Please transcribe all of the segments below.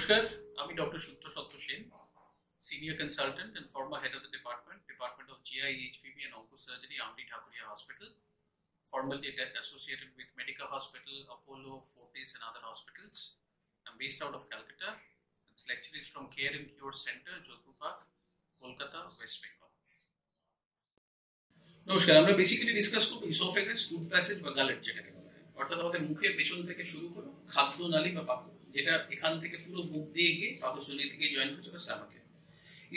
নমস্কার, আমি ডক্টর সূত্র সত্য Sen, senior consultant and former head of the department of GI, HPB and Oncosurgery, Amri Thakuria Hospital, formerly associated with Medica Hospital, Apollo, Fortis and other hospitals. I'm based out of Calcutta. This lecture is from Care and Cure Center, Jodhpur Park, Kolkata, West Bengal. নমস্কার, আমরা basically discuss করব oesophagus, food passage বা গালেট যেটাকে বলা হয়, অর্থাৎ আমাদের মুখের পেছন থেকে শুরু করে খাদ্য নালী বা পাকস্থলী, যেটা এখান থেকে পুরো মুখ দিয়ে গিয়ে পাকস্থলী থেকে জয়েন করছে বা স্টমাকে।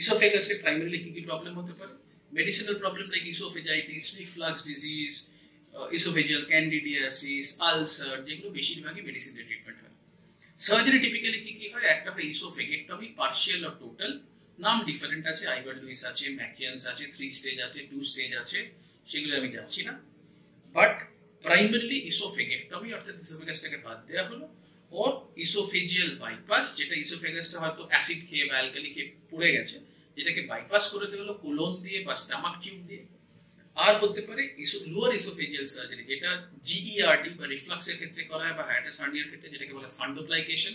ইসোফেগাসে প্রাইমারিলি কি কি প্রবলেম হতে পারে? Medicinal problem like oesophagitis, reflux disease, oesophageal candidiasis, ulcer, যেগুলো বেশিরভাগই মেডিসিন দিয়ে ট্রিটমেন্ট হয়। সার্জারি টিপিক্যালি কি কি হয়? একটা হয় ইসোফেগেক্টমি, পার্শিয়াল আর টোটাল। নাম ডিফারেন্ট আছে, আইভার লুইস আছে, ম্যাকিয়ান্স আছে, 3 স্টেজ আছে, 2 স্টেজ আছে, সেগুলো আমি যাচ্ছি না। বাট প্রাইমারিলি ইসোফেগেক্টমি অর্থাৎ ইসোফেগাসটাকে বাদ দেওয়া হলো, ওর ইসোফেজিয়াল বাইপাস, যেটা ইসোফেগাসটা হয়তো অ্যাসিড খেয়ে বা অ্যালকালি খেয়ে পড়ে গেছে, যেটাকে বাইপাস করে দেওয়া হলো কোলন দিয়ে বা স্টমাক টিউব দিয়ে। আর হতে পারে লোয়ার ইসোফেজিয়াল সার্জারি, যেটা জিইআরডি বা রিফ্লাক্সের ক্ষেত্রে করা হয় বা হাইড্রাস হার্নিয়ার ক্ষেত্রে, যেটাকে বলে ফান্ডোপ্লাইকেশন।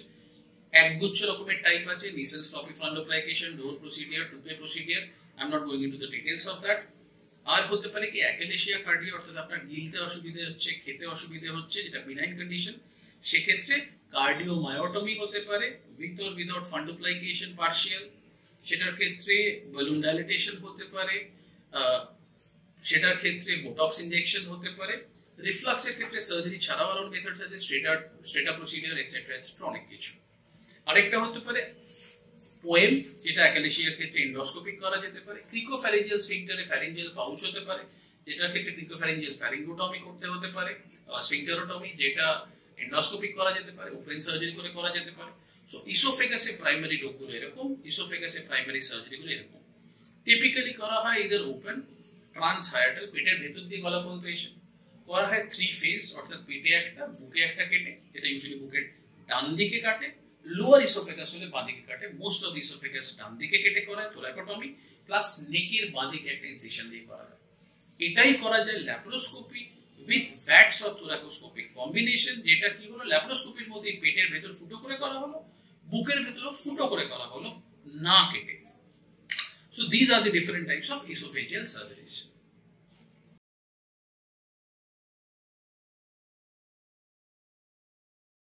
একগুচ্ছ রকমের টাইপ আছে, নিসেল স্টপি fundoplication, Dor procedure, Toupet procedure. I am not going into the details of that. আর হতে পারে কি অ্যাকেলেশিয়া কার্ডিয়া, অর্থাৎ আপনার গিলতে অসুবিধা হচ্ছে, খেতে অসুবিধা হচ্ছে, যেটা বিনাইন কন্ডিশন। সেক্ষেত্রে কার্ডিওমায়োটমি হতে পারে উইথ অর উইদাউট ফান্ডোপ্লাইকেশন পার্শিয়াল। সেটার ক্ষেত্রে বালুন ডাইলেটেশন হতে পারে, সেটার ক্ষেত্রে বোটক্স ইনজেকশন হতে পারে। রিফ্লাক্সের ক্ষেত্রে সার্জারি ছাড়াও আরো মেথডস আছে, স্ট্রেটা প্রসিডিয়ার এটসেট্রা এটসেট্রা, অনেক কিছু। আরেকটা হতে পারে পোয়েম, যেটা অ্যাকেলেশিয়ার ক্ষেত্রে এন্ডোস্কোপি করা যেতে পারে। ক্রিকোফ্যারিঞ্জিয়াল স্ফিংক্টারে ফ্যারিঞ্জিয়াল পাউচ হতে পারে, যেটার ক্ষেত্রে ক্রিকোফ্যারিঞ্জিয়াল ফ্যারিঙ্গোটমি করতে হতে পারে। স্ফিংক্টারোটমি, যেটা এন্ডোস্কোপি করা যেতে পারে, ওপেন সার্জারি করে করা যেতে পারে। সো ইসোফেগাসে প্রাইমারি রোগগুলো এরকম, ইসোফেগাসে প্রাইমারি সার্জারিগুলো এরকম। টিপিক্যালি করা হয় ইদার ওপেন, ট্রান্সহায়াটাল, পেটের ভেতর দিয়ে গলা পর্যন্ত এসে করা হয় 3 ফেজ, অর্থাৎ পেটে একটা, বুকে একটা কেটে, যেটা ইউজুয়ালি বুকের ডান দিকে কাটে। লোয়ার ইসোফেগাস হলে বাঁ দিকে কাটে। মোস্ট অফ ইসোফেগাস ডান দিকে কেটে করা হয় থোরাকোটমি, প্লাস নেকের বাঁ দিকে একটা ইনসিশন দিয়ে করা হয়। এটাই করা যায় laparoscopy with vats or thoracoscopic combination, যেটা কি হলো ল্যাপ্রোস্কোপির মধ্যে পেটের ভেতর ফুটো করে করা হলো, বুকের ভেতরও ফুটো করে করা হলো, না কেটে। So these are the different types of esophageal surgeries.